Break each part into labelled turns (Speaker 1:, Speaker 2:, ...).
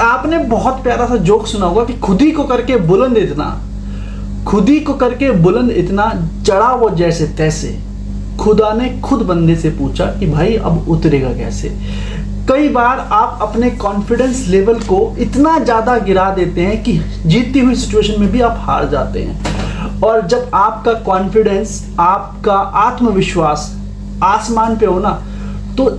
Speaker 1: आपने बहुत प्यारा सा जोक सुना होगा कि खुद ही को करके बुलंद इतना, खुद ही को करके बुलंद इतना, चढ़ा वो जैसे तैसे, खुदा ने खुद बंदे से पूछा कि भाई अब उतरेगा कैसे। कई बार आप अपने कॉन्फिडेंस लेवल को इतना ज़्यादा गिरा देते हैं कि जीतती हुई सिचुएशन में भी आप हार जाते हैं। और जब आपका कॉन्फिडेंस, आपका आत्मविश्वास आसमान पे हो ना, तो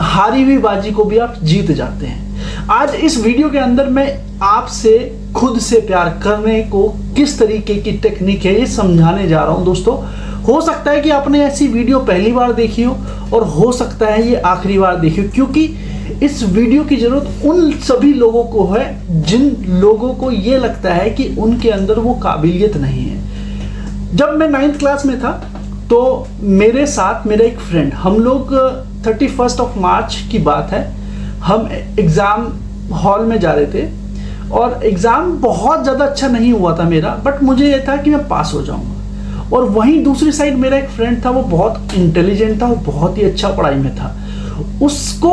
Speaker 1: हारी हुई बाजी को भी आप जीत जाते हैं। आज इस वीडियो के अंदर मैं आपसे खुद से प्यार करने को किस तरीके की टेक्निक है ये समझाने जा रहा हूं। दोस्तों, हो सकता है कि आपने ऐसी वीडियो पहली बार देखी हो और हो सकता है ये आखिरी बार देखी हो, क्योंकि इस वीडियो की जरूरत उन सभी लोगों को है जिन लोगों को ये लगता है कि उनके अंदर वो काबिलियत नहीं है। जब मैं 9th क्लास में था तो मेरे साथ मेरा एक फ्रेंड, हम लोग 31 मार्च की बात है, हम एग्ज़ाम हॉल में जा रहे थे और एग्ज़ाम बहुत ज़्यादा अच्छा नहीं हुआ था मेरा, बट मुझे ये था कि मैं पास हो जाऊंगा। और वहीं दूसरी साइड मेरा एक फ्रेंड था, वो बहुत इंटेलिजेंट था, वो बहुत ही अच्छा पढ़ाई में था। उसको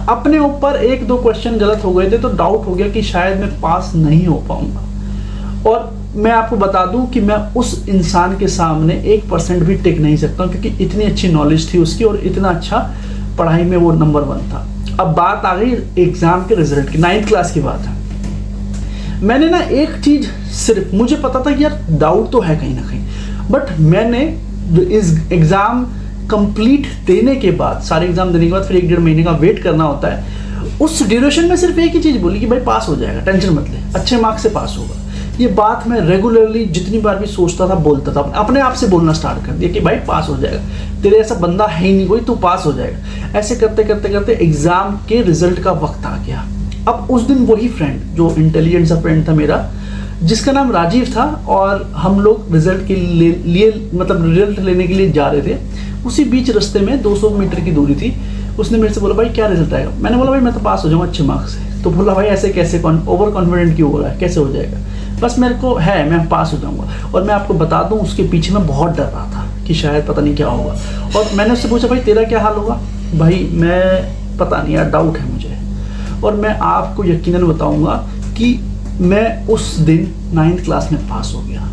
Speaker 1: अपने ऊपर 1-2 क्वेश्चन गलत हो गए थे तो डाउट हो गया कि शायद मैं पास नहीं हो पाऊंगा। और मैं आपको बता दूं कि मैं उस इंसान के सामने 1% भी टिक नहीं सकता, क्योंकि इतनी अच्छी नॉलेज थी उसकी और इतना अच्छा पढ़ाई में वो नंबर 1 था। अब बात आ गई एग्जाम के रिजल्ट की, 9th क्लास की बात है। मैंने ना एक चीज, सिर्फ मुझे पता था कि यार डाउट तो है कहीं ना कहीं, बट मैंने इस एग्जाम कंप्लीट देने के बाद, सारे एग्जाम देने के बाद फिर 1-1.5 महीने का वेट करना होता है, उस ड्यूरेशन में सिर्फ एक ही चीज बोली कि भाई पास हो जाएगा, टेंशन मत ले, अच्छे मार्क्स से पास होगा। ये बात मैं रेगुलरली जितनी बार भी सोचता था, बोलता था, अपने आप से बोलना स्टार्ट कर दिया कि भाई पास हो जाएगा, तेरे ऐसा बंदा है ही नहीं कोई, तू पास हो जाएगा। ऐसे करते करते करते एग्जाम के रिजल्ट का वक्त आ गया। अब उस दिन वही फ्रेंड, जो इंटेलिजेंट सा फ्रेंड था मेरा, जिसका नाम राजीव था, और हम लोग रिजल्ट के लिए मतलब रिजल्ट लेने के लिए जा रहे थे। उसी बीच रास्ते में 200 मीटर की दूरी थी, उसने मेरे से बोला भाई क्या रिजल्ट आएगा। मैंने बोला भाई मैं तो पास हो जाऊंगा अच्छे मार्क्स से। तो बोला भाई ऐसे कैसे, ओवर कॉन्फिडेंट क्यों हो रहा है, कैसे हो जाएगा। बस मेरे को है, मैं पास हो जाऊंगा। और मैं आपको बता दूं उसके पीछे मैं बहुत डर रहा था कि शायद पता नहीं क्या होगा। और मैंने उससे पूछा भाई तेरा क्या हाल होगा। भाई मैं पता नहीं यार, डाउट है मुझे। और मैं आपको यकीनन बताऊंगा कि मैं उस दिन 9th क्लास में पास हो गया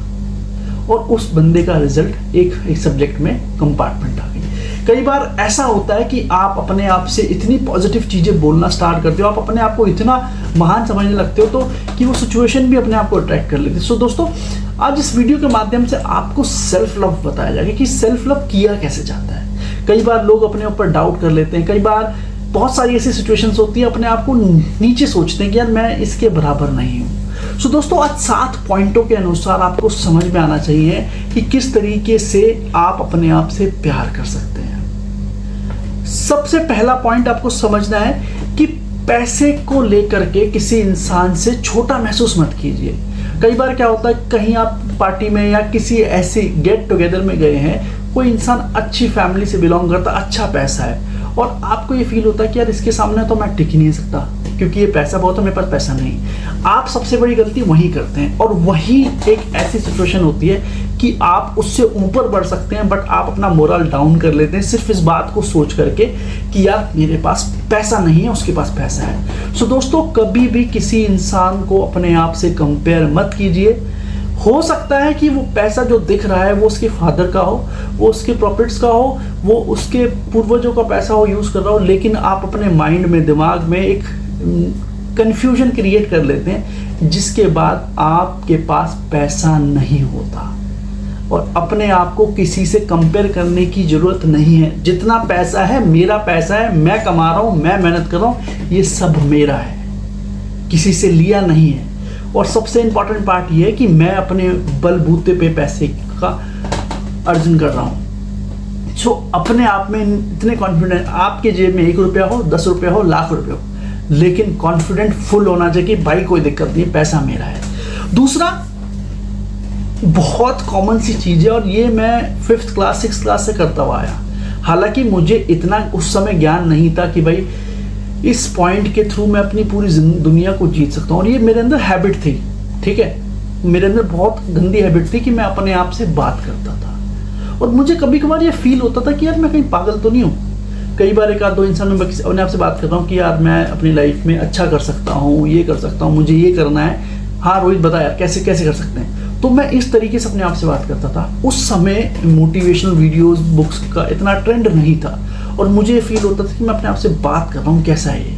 Speaker 1: और उस बंदे का रिजल्ट एक सब्जेक्ट में कंपार्टमेंट आ गई। कई बार ऐसा होता है कि आप अपने आप से इतनी पॉजिटिव चीज़ें बोलना स्टार्ट करते हो, आप अपने आप को इतना महान समझने लगते हो, तो कि वो सिचुएशन भी अपने आप को अट्रैक्ट कर लेती है। सो दोस्तों, आज इस वीडियो के माध्यम से आपको सेल्फ लव बताया जाएगा कि सेल्फ लव किया कैसे जाता है। कई बार लोग अपने ऊपर डाउट कर लेते हैं, कई बार बहुत सारी ऐसी सिचुएशंस होती है, अपने आप को नीचे सोचते हैं कि यार मैं इसके बराबर नहीं हूँ। सो दोस्तों, आज 7 पॉइंटों के अनुसार आपको समझ में आना चाहिए कि किस तरीके से आप अपने आप से प्यार कर सकते हैं। सबसे पहला पॉइंट आपको समझना है कि पैसे को लेकर के किसी इंसान से छोटा महसूस मत कीजिए। कई बार क्या होता है, कहीं आप पार्टी में या किसी ऐसे गेट टुगेदर में गए हैं, कोई इंसान अच्छी फैमिली से बिलोंग करता, अच्छा पैसा है, और आपको ये फील होता है कि यार इसके सामने तो मैं टिक ही नहीं सकता क्योंकि ये पैसा बहुत है, मेरे पास पैसा नहीं। आप सबसे बड़ी गलती वही करते हैं, और वही एक ऐसी सिचुएशन होती है कि आप उससे ऊपर बढ़ सकते हैं, बट आप अपना मोरल डाउन कर लेते हैं सिर्फ इस बात को सोच करके कि यार मेरे पास पैसा नहीं है, उसके पास पैसा है। सो दोस्तों, कभी भी किसी इंसान को अपने आप से कंपेयर मत कीजिए। हो सकता है कि वो पैसा जो दिख रहा है वो उसके फादर का हो, वो उसके प्रॉफिट्स का हो, वो उसके पूर्वजों का पैसा हो, यूज़ कर रहा हो, लेकिन आप अपने माइंड में, दिमाग में एक कंफ्यूजन क्रिएट कर लेते हैं, जिसके बाद आपके पास पैसा नहीं होता। और अपने आप को किसी से कंपेयर करने की ज़रूरत नहीं है। जितना पैसा है मेरा पैसा है, मैं कमा रहा हूँ, मैं मेहनत कर रहा हूँ, ये सब मेरा है, किसी से लिया नहीं है। और सबसे इंपॉर्टेंट पार्ट ये है कि मैं अपने बलबूते पे पैसे का अर्जन कर रहा हूँ। सो अपने आप में इतने कॉन्फिडेंट, आपके जेब में 1 रुपया हो, 10 रुपया हो, लाख रुपया हो, लेकिन कॉन्फिडेंट फुल होना चाहिए कि भाई कोई दिक्कत नहीं, पैसा मेरा है। दूसरा, बहुत कॉमन सी चीज़ है, और ये मैं 5th क्लास 6th क्लास से करता हुआ आया। हालांकि मुझे इतना उस समय ज्ञान नहीं था कि भाई इस पॉइंट के थ्रू मैं अपनी पूरी दुनिया को जीत सकता हूँ। और ये मेरे अंदर हैबिट थी, ठीक है, मेरे अंदर बहुत गंदी हैबिट थी कि मैं अपने आप से बात करता था, और मुझे कभी कभार ये फील होता था कि यार मैं कहीं पागल तो नहीं हूँ, कई बार एक आध दो इंसान में अपने आप से बात कर रहा हूँ कि यार मैं अपनी लाइफ में अच्छा कर सकता हूँ, ये कर सकता हूँ, मुझे ये करना है, हाँ रोहित बता यार कैसे कैसे कर सकते हैं। तो मैं इस तरीके से अपने आप से बात करता था। उस समय मोटिवेशनल वीडियोस बुक्स का इतना ट्रेंड नहीं था और मुझे फील होता था कि मैं अपने आप से बात कर रहा हूँ, कैसा है ये।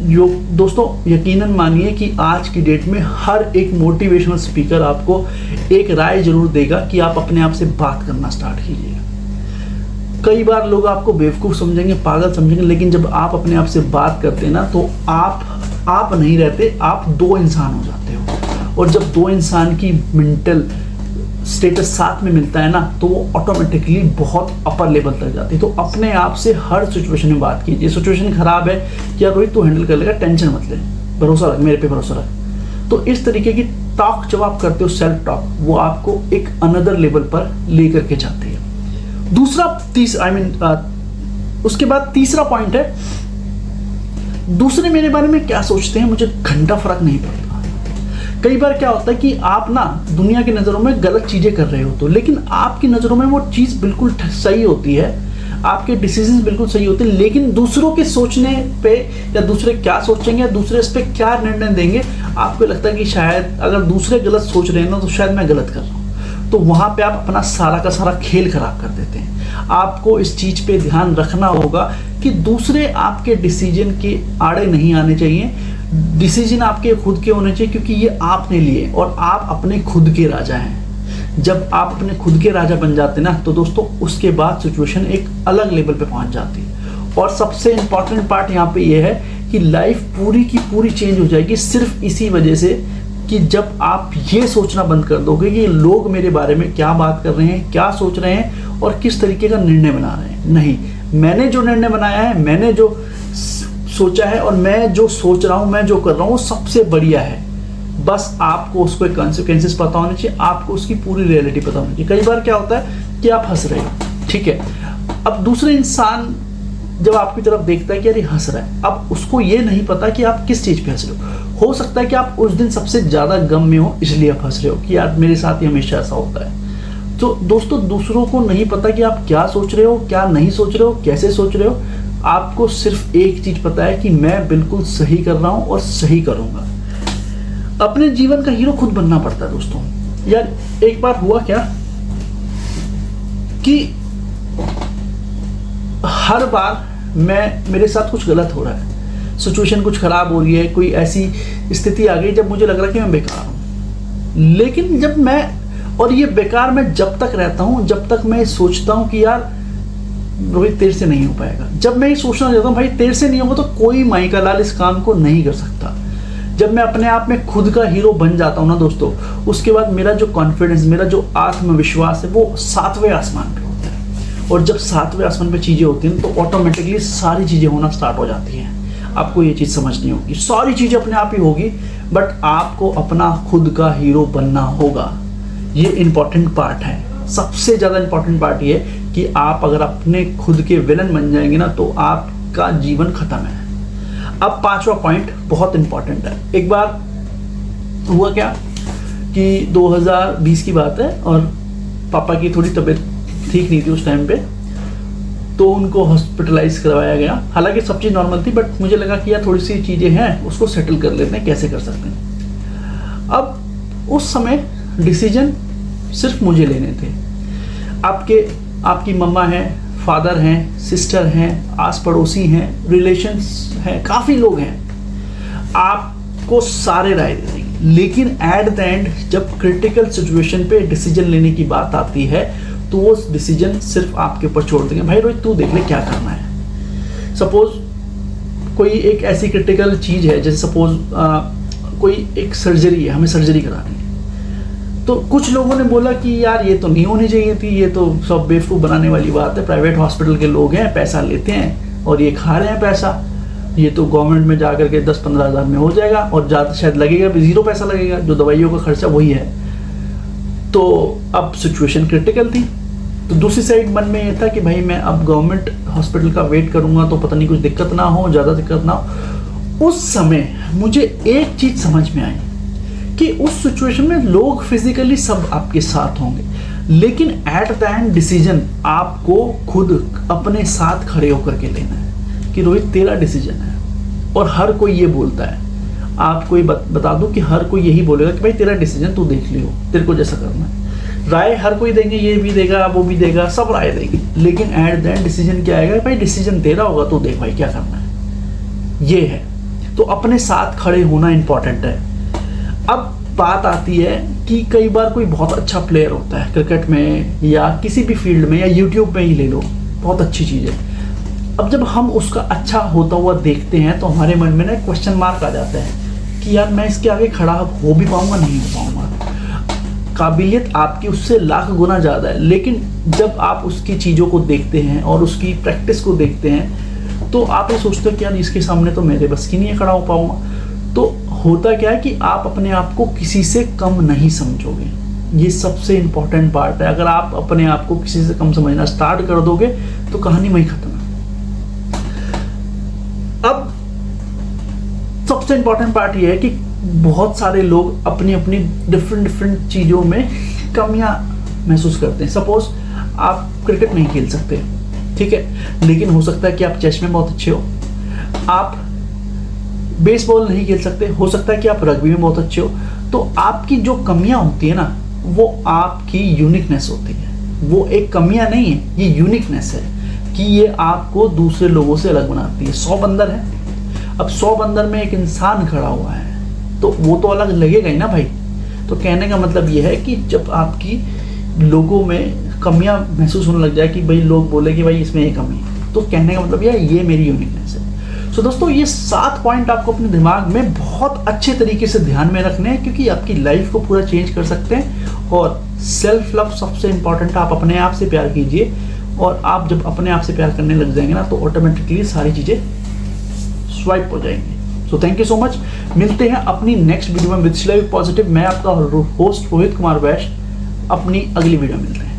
Speaker 1: जो दोस्तों यकीनन मानिए कि आज की डेट में हर एक मोटिवेशनल स्पीकर आपको एक राय जरूर देगा कि आप अपने आप से बात करना स्टार्ट कीजिए। कई बार लोग आपको बेवकूफ़ समझेंगे, पागल समझेंगे, लेकिन जब आप अपने आप से बात करते हैं ना तो आप नहीं रहते, आप दो इंसान हो जाते हो। और जब दो इंसान की मेंटल स्टेटस साथ में मिलता है ना तो वो ऑटोमेटिकली बहुत अपर लेवल तक जाती है। तो अपने आप से हर सिचुएशन में बात कीजिए। सिचुएशन खराब है, क्या रोहित तू हैंडल कर लेगा, टेंशन मत ले, भरोसा रख, मेरे पे भरोसा रख। तो इस तरीके की टॉक जब आप करते हो, सेल्फ टॉक, वो आपको एक अनदर लेवल पर लेकर के जाती है। उसके बाद तीसरा पॉइंट है, दूसरे मेरे बारे में क्या सोचते हैं मुझे घंटा फर्क नहीं पड़ता। कई बार क्या होता है कि आप ना दुनिया की नज़रों में गलत चीज़ें कर रहे हो तो, लेकिन आपकी नज़रों में वो चीज़ बिल्कुल सही होती है, आपके डिसीजन बिल्कुल सही होते हैं, लेकिन दूसरों के सोचने पे या दूसरे क्या सोचेंगे या दूसरे इस पर क्या निर्णय देंगे, आपको लगता है कि शायद अगर दूसरे गलत सोच रहे हैं ना तो शायद मैं गलत कर रहा हूँ। तो वहाँ पे आप अपना सारा का सारा खेल खराब कर देते हैं। आपको इस चीज़ पे ध्यान रखना होगा कि दूसरे आपके डिसीजन के आड़े नहीं आने चाहिए। डिसीजन आपके खुद के होने चाहिए क्योंकि ये आपने लिए और आप अपने खुद के राजा हैं। जब आप अपने खुद के राजा बन जाते हैं ना तो दोस्तों उसके बाद सिचुएशन एक अलग लेवल पे पहुंच जाती है। और सबसे इंपॉर्टेंट पार्ट यहाँ पे ये है कि लाइफ पूरी की पूरी चेंज हो जाएगी सिर्फ इसी वजह से कि जब आप ये सोचना बंद कर दोगे कि लोग मेरे बारे में क्या बात कर रहे हैं, क्या सोच रहे हैं और किस तरीके का निर्णय बना रहे हैं। नहीं, मैंने जो निर्णय बनाया है, मैंने जो सोचा है और मैं जो सोच रहा हूँ, मैं जो कर रहा हूँ वो सबसे बढ़िया है। बस आपको उसको कॉन्सिक्वेंसेस पता होने चाहिए, आपको उसकी पूरी रियलिटी पता होनी चाहिए। कई बार क्या होता है कि आप हंस रहे हो, ठीक है, अब दूसरे इंसान जब आपकी तरफ देखता है कि यार ये हंस रहा है, अब उसको ये नहीं पता कि आप किस चीज़ पे हंस रहे हो सकता है कि आप उस दिन सबसे ज़्यादा गम में हो इसलिए आप हंस रहे हो कि यार मेरे साथ ही हमेशा ऐसा होता है। तो दोस्तों दूसरों को नहीं पता कि आप क्या सोच रहे हो, क्या नहीं सोच रहे हो, कैसे सोच रहे हो। आपको सिर्फ एक चीज़ पता है कि मैं बिल्कुल सही कर रहा हूँ और सही करूँगा। अपने जीवन का हीरो खुद बनना पड़ता है दोस्तों। यार एक बार हुआ क्या कि हर बार मेरे साथ कुछ गलत हो रहा है, सिचुएशन कुछ खराब हो रही है, कोई ऐसी स्थिति आ गई जब मुझे लग रहा है कि मैं बेकार हूँ। लेकिन जब मैं, और ये बेकार मैं जब तक रहता हूँ जब तक मैं सोचता हूँ कि यार रोहित तेरे से नहीं हो पाएगा। जब मैं ये सोचना चाहता हूँ भाई तेरे से नहीं होगा तो कोई माई का लाल इस काम को नहीं कर सकता। जब मैं अपने आप में खुद का हीरो बन जाता हूँ ना दोस्तों, उसके बाद मेरा जो कॉन्फिडेंस, मेरा जो आत्मविश्वास है वो 7वें आसमान पे होता है। और जब 7वें आसमान पे चीज़ें होती हैं तो ऑटोमेटिकली सारी चीज़ें होना स्टार्ट हो जाती हैं। आपको ये चीज़ समझनी होगी, सारी चीज़ें अपने आप ही होगी, बट आपको अपना खुद का हीरो बनना होगा। ये इंपॉर्टेंट पार्ट है, सबसे ज़्यादा इंपॉर्टेंट पार्ट ये कि आप अगर अपने खुद के विलन बन जाएंगे ना तो आपका जीवन खत्म है। अब 5वां पॉइंट बहुत इंपॉर्टेंट है। एक बार हुआ क्या कि 2020 की बात है और पापा की थोड़ी तबीयत ठीक नहीं थी उस टाइम पे, तो उनको हॉस्पिटलाइज करवाया गया। हालांकि सब चीज़ नॉर्मल थी, बट मुझे लगा कि यार थोड़ी सी चीज़ें हैं उसको सेटल कर लेते हैं, कैसे कर सकते हैं। अब उस समय डिसीजन सिर्फ मुझे लेने थे। आपकी मम्मा हैं, फादर हैं, सिस्टर हैं, आस पड़ोसी हैं, रिलेशंस हैं, काफ़ी लोग हैं, आपको सारे राय दे देंगे। लेकिन एट द एंड जब क्रिटिकल सिचुएशन पे डिसीजन लेने की बात आती है तो वो डिसीजन सिर्फ आपके ऊपर छोड़ देंगे। भाई रोहित तू देख ले क्या करना है। सपोज कोई एक ऐसी क्रिटिकल चीज़ है, जैसे सपोज कोई एक सर्जरी है, हमें सर्जरी करानी है, तो कुछ लोगों ने बोला कि यार ये तो नहीं होनी चाहिए थी, ये तो सब बेवकूफ़ बनाने वाली बात है, प्राइवेट हॉस्पिटल के लोग हैं, पैसा लेते हैं और ये खा रहे हैं पैसा, ये तो गवर्नमेंट में जाकर के 10-15 हज़ार में हो जाएगा और ज़्यादा शायद लगेगा भी, 0 पैसा लगेगा, जो दवाइयों का खर्चा वही है। तो अब सिचुएशन क्रिटिकल थी, तो दूसरी साइड मन में ये था कि भाई मैं अब गवर्नमेंट हॉस्पिटल का वेट करूँगा तो पता नहीं कुछ दिक्कत ना हो, ज़्यादा दिक्कत ना हो। उस समय मुझे एक चीज़ समझ में आई कि उस सिचुएशन में लोग फिजिकली सब आपके साथ होंगे, लेकिन एट द एंड डिसीजन आपको खुद अपने साथ खड़े होकर के लेना है कि रोहित तेरा डिसीजन है। और हर कोई ये बोलता है, आपको ये बता दूं कि हर कोई यही बोलेगा कि भाई तेरा डिसीजन तू देख लियो, तेरे को जैसा करना है। राय हर कोई देंगे, ये भी देगा वो भी देगा, सब राय देंगे, लेकिन एट द एंड डिसीजन क्या आएगा, भाई डिसीजन तेरा होगा, तू देख भाई क्या करना है। ये है, तो अपने साथ खड़े होना इंपॉर्टेंट है। अब बात आती है कि कई बार कोई बहुत अच्छा प्लेयर होता है क्रिकेट में या किसी भी फील्ड में, या यूट्यूब में ही ले लो, बहुत अच्छी चीज़ है। अब जब हम उसका अच्छा होता हुआ देखते हैं तो हमारे मन में ना क्वेश्चन मार्क आ जाता है कि यार मैं इसके आगे खड़ा हो भी पाऊंगा, नहीं हो पाऊंगा। काबिलियत आपकी उससे लाख गुना ज़्यादा है, लेकिन जब आप उसकी चीज़ों को देखते हैं और उसकी प्रैक्टिस को देखते हैं तो आप ये सोचते हो कि यार इसके सामने तो मेरे बस की नहीं है खड़ा हो पाऊंगा। तो होता क्या है कि आप अपने आप को किसी से कम नहीं समझोगे। ये सबसे इंपॉर्टेंट पार्ट है। अगर आप अपने आप को किसी से कम समझना स्टार्ट कर दोगे तो कहानी वहीं खत्म है। अब सबसे इंपॉर्टेंट पार्ट ये है कि बहुत सारे लोग अपनी अपनी डिफरेंट चीज़ों में कमियां महसूस करते हैं। सपोज आप क्रिकेट नहीं खेल सकते, ठीक है, लेकिन हो सकता है कि आप चेस में बहुत अच्छे हो। आप बेसबॉल नहीं खेल सकते, हो सकता है कि आप रग्बी में बहुत अच्छे हो। तो आपकी जो कमियां होती है ना, वो आपकी यूनिकनेस होती है। वो एक कमियां नहीं है, ये यूनिकनेस है कि ये आपको दूसरे लोगों से अलग बनाती है। 100 बंदर है, अब 100 बंदर में एक इंसान खड़ा हुआ है तो वो तो अलग लगेगा ही ना भाई। तो कहने का मतलब ये है कि जब आपकी लोगों में कमियां महसूस होने लग जाए कि भाई लोग बोले कि भाई इसमें ये कमी है, तो कहने का मतलब ये मेरी यूनिकनेस है। सो दोस्तों, ये 7 पॉइंट आपको अपने दिमाग में बहुत अच्छे तरीके से ध्यान में रखने हैं, क्योंकि आपकी लाइफ को पूरा चेंज कर सकते हैं। और सेल्फ लव सबसे इंपॉर्टेंट, आप अपने आप से प्यार कीजिए। और आप जब अपने आप से प्यार करने लग जाएंगे ना, तो ऑटोमेटिकली सारी चीज़ें स्वाइप हो जाएंगी। So thank you so much. मिलते हैं अपनी नेक्स्ट वीडियो में विद पॉजिटिव। मैं आपका होस्ट रोहित कुमार वैश्य। अपनी अगली वीडियो मिलते हैं।